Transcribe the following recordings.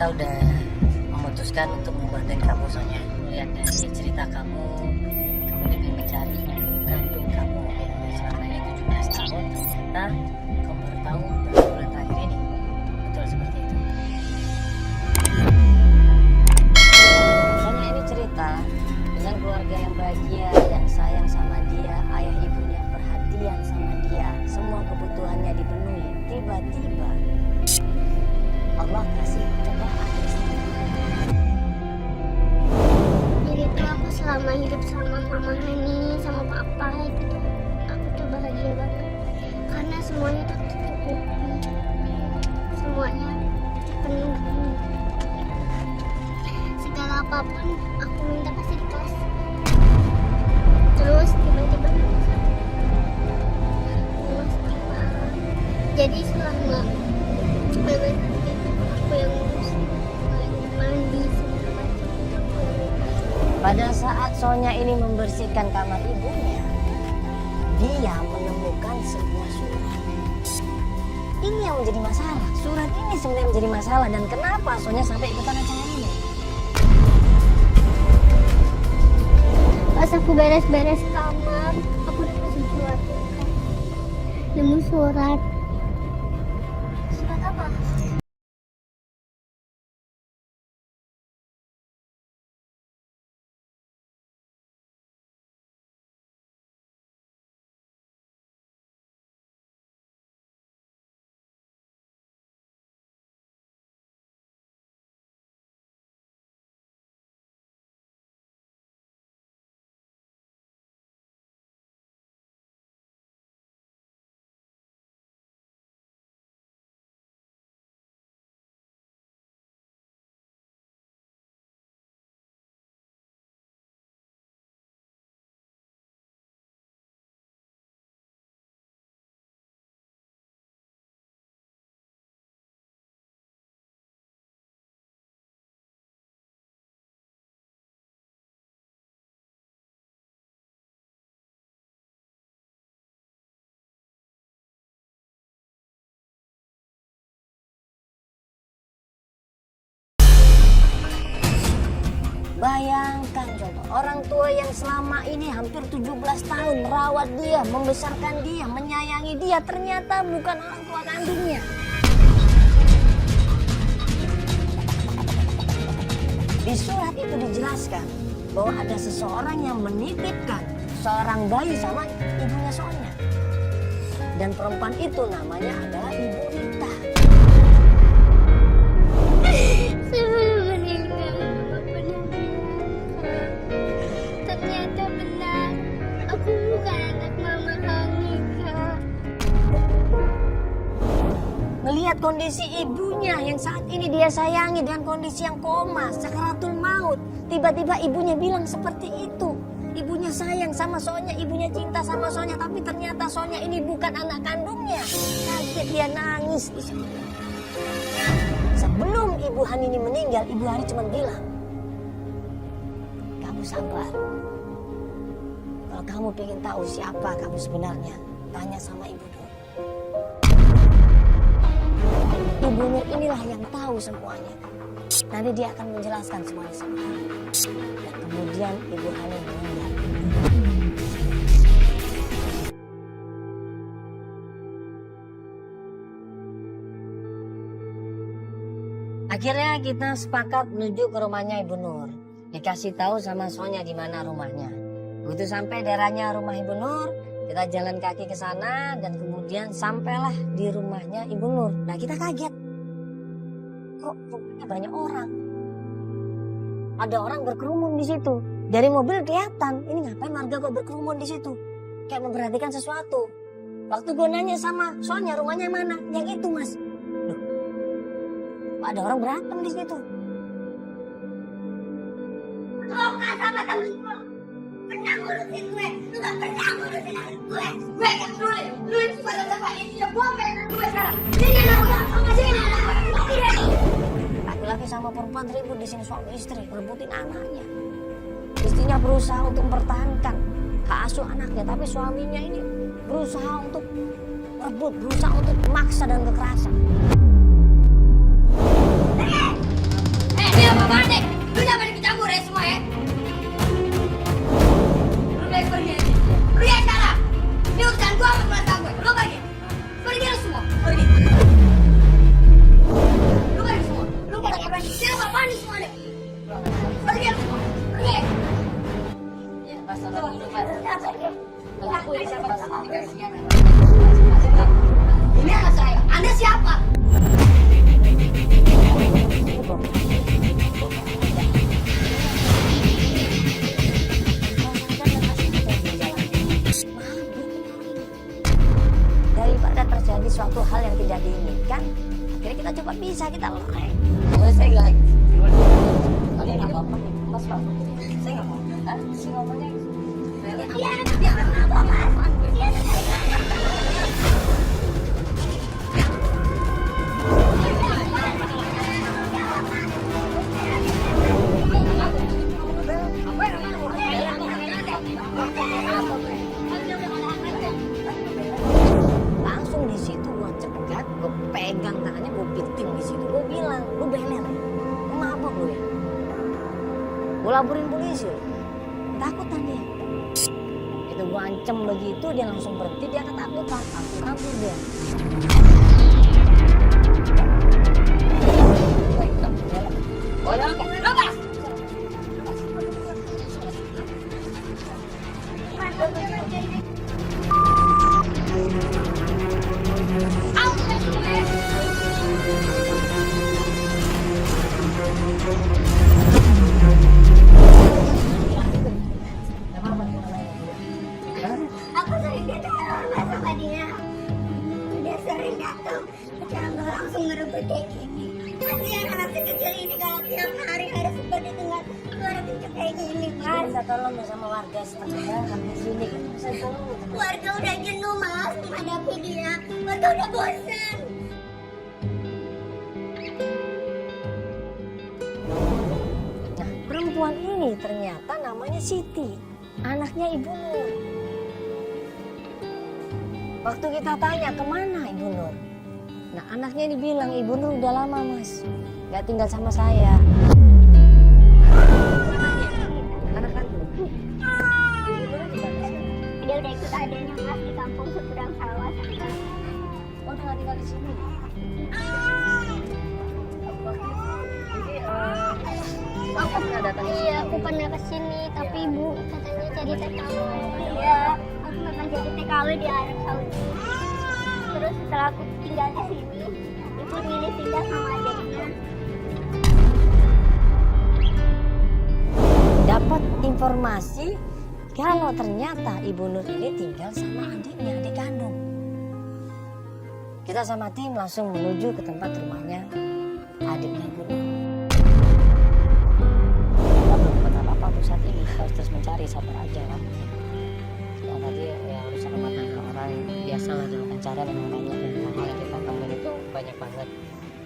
kita udah memutuskan untuk membantuin kamu Sonya. Melihat dari cerita kamu demi mencari kandung kamu yang selama ini 17 tahun, ternyata kamu baru tahu baru bulan terakhir ini. Betul seperti itu. Sonya ini cerita dengan keluarga yang bahagia, yang sayang sama dia, ayah ibunya perhatian sama dia, semua kebutuhannya dipenuhi. Tiba-tiba Allah kasih cobaan. Jadi itu aku selama hidup sama mama Hani, sama papa gitu, aku tuh bahagia banget karena semuanya tuh tercukupi, semuanya terpenuhi. Segala apapun aku minta pasti dikasih. Terus tiba-tiba jadi selama bebek itu aku yang ngurus, mandi segala macam itu aku yang ngurus. Pada saat Sonya ini membersihkan kamar ibunya, dia menemukan sebuah surat. Ini yang menjadi masalah. Surat ini sebenarnya menjadi masalah. Dan kenapa Sonya sampai ikutan acara ini? Pas aku beres-beres kamar, aku nemu sesuatu. Nemu surat. Surat apa? Bayangkan coba, orang tua yang selama ini hampir 17 tahun merawat dia, membesarkan dia, menyayangi dia, ternyata bukan orang tua kandungnya. Di surat itu dijelaskan bahwa ada seseorang yang menitipkan seorang bayi sama ibunya Sonya. Dan perempuan itu namanya adalah Ibu Rita. Sebelum meninggal, Bapak pernah bilang, ternyata benar, aku bukan anak Mama Hani, Kak. Melihat kondisi ibunya yang saat ini dia sayangi dengan kondisi yang koma, sakaratul maut. Tiba-tiba ibunya bilang seperti itu. Ibunya sayang sama Sonya, ibunya cinta sama Sonya, tapi ternyata Sonya ini bukan anak kandungnya. Kaget dia nangis di situ. Sebelum Ibu Hani ini meninggal, Ibu Hani cuma bilang, kamu sabar. Kalau kamu ingin tahu siapa kamu sebenarnya, tanya sama Ibu dulu. Ibunya inilah yang tahu semuanya. Nanti dia akan menjelaskan semuanya sama kamu. Dan kemudian Ibu Hani meninggal. Akhirnya kita sepakat menuju ke rumahnya Ibu Nur. Dikasih tahu sama Sonya di mana rumahnya. Begitu sampai daerahnya rumah Ibu Nur, kita jalan kaki ke sana dan kemudian sampailah di rumahnya Ibu Nur. Nah, kita kaget. Kok rumahnya banyak orang? Ada orang berkerumun di situ. Dari mobil kelihatan, ini ngapain warga kok berkerumun di situ? Kayak memperhatikan sesuatu. Waktu gue nanya sama Sonya, rumahnya mana? Yang itu, Mas. Loh, kok ada orang berantem di situ? Lo kan sama temen gue, pernah ngurusin gue, lu gak pernah ngurusin anak gue. Gue yang peduli, lu itu pada tempat ini, ya gue pengen anak gue sekarang. Jadi anak gue, lo masih ini anak gue, lo tidak. Laki-laki sama perempuan ribut di sini, suami istri merebutin anaknya. Istrinya berusaha untuk mempertahankan hak asuh anaknya, tapi suaminya ini berusaha untuk rebut, berusaha untuk memaksa dan kekerasan. apa nih? Lu jangan ikut campur ya semua ya. Lu baik pergi. Pergi sekarang. Ini urusan gua sama keluarga gue. Lu pergi. Pergi lu semua. Pergi. Lu pergi semua. Lu pada ngapain? Siapa apaan nih semua nih? Pergi lu semua. Pergi. Ya, pasal dulu, Pak. Aku ini siapa? Ini anak saya. Anda siapa? Daripada terjadi suatu hal yang tidak diinginkan, akhirnya kita coba bisa kita lerai. Saya nggak. Kali nggak apa-apa, Mas Pak. Saya nggak mau. Si ngomongnya. Iya, apa-apa. Langsung di situ gua cegat, gua pegang tangannya, gua piting di situ. Gua bilang, lu beler, lu mabok lu ya. Gua laporin polisi. Takutan dia. Itu gua ancam begitu, dia langsung berhenti, dia ketakutan, langsung kabur dia. Lepas! Aku sering diteror sama dia. Dia sering datang, jangan langsung ngerebut kayak gini. Kasihan anak kecil ini kalau tiap hari harus seperti dengan suara pincuk kayak gini, Mas. Bisa tolong sama warga setempat sampai sini kan bisa tolong. Warga udah jenuh, Mas, menghadapi dia. Warga udah bosan. Nah, perempuan ini ternyata namanya Siti, anaknya Ibu Nur. Waktu kita tanya kemana Ibu Nur, nah anaknya ini bilang Ibu Nur udah lama Mas, nggak tinggal sama saya. Anak kan Ibu Nur di mana sih? Dia udah ikut adanya, Mas, di kampung seberang sawah. Oh, udah nggak tinggal di sini. Aku pernah datang ke Iya, aku pernah kesini, tapi Ibu katanya jadi TKW. Iya, aku memang jadi TKW di Arab Saudi. Terus setelah aku tinggal di sini, Ibu milih tinggal sama adiknya. dapat informasi kalau ternyata Ibu Nur ini tinggal sama adiknya, adik kandung. Kita sama tim langsung menuju ke tempat rumahnya adiknya Ibu Nur. Kita belum dapat apa-apa untuk saat ini, kita harus terus mencari, sabar aja kan. Ya tadi ya urusan rumah tangga orang biasa lah dalam pencarian yang namanya hal yang kita temuin itu banyak banget.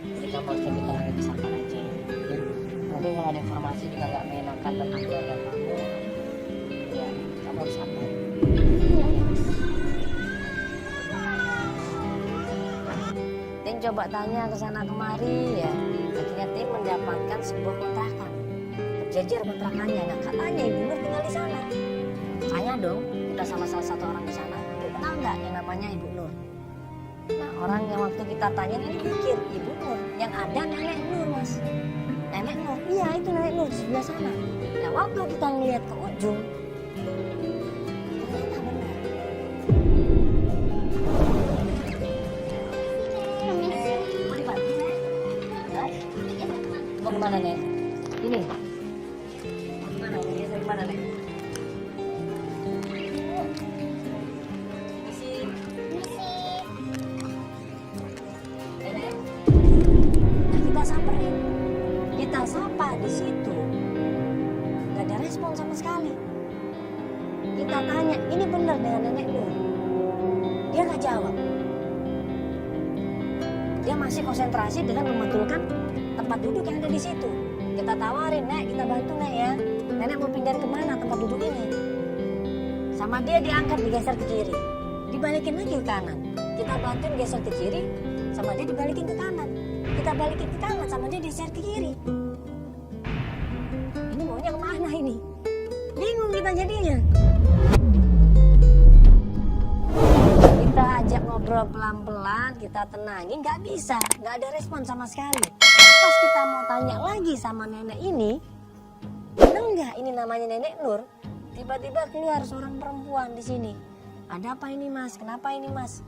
Jadi kamu harus lebih tenang, lebih sabar aja. Ya. Nanti kalau ada informasi juga nggak menyenangkan tentang keluarga kamu, ya kamu harus sabar. Tim coba tanya ke sana kemari ya. Akhirnya tim mendapatkan sebuah kontrakan. Berjejer kontrakannya. Nah katanya Ibu Nur tinggal di sana. Tanya dong, kita sama salah satu orang di sana. Ibu kenal nggak yang namanya Ibu Nur? Nah orang yang waktu kita tanya ini pikir Ibu Nur. Yang ada Nenek Nur Mas. Nenek Nur, iya itu Nenek Nur di sebelah sana. Nah waktu kita ngeliat ke ujung, ternyata benar. Mau dibantu, Nek? Hah? Mau kemana Nek? Ini? Gimana? Biasa gimana Nek? Isi. Nek? Nah, kita samperin. Kita sapa di situ. Gak ada respon sama sekali. Kita tanya, ini benar dengan Nenek Nur? Dia gak jawab. Dia masih konsentrasi dengan membetulkan tempat duduk yang ada di situ. Kita tawarin, Nek, kita bantu Nek ya. Nenek mau pindah kemana tempat duduk ini? Sama dia diangkat, digeser ke kiri. Dibalikin lagi ke kanan. Kita bantuin geser ke kiri, sama dia dibalikin ke kanan. Kita balikin ke kanan, sama dia geser ke kiri. jadinya? Kita ajak ngobrol pelan-pelan, kita tenangin, nggak bisa, nggak ada respon sama sekali. Pas kita mau tanya lagi sama nenek ini, bener nggak ini namanya Nenek Nur? Tiba-tiba keluar seorang perempuan di sini. Ada apa ini mas? Kenapa ini mas?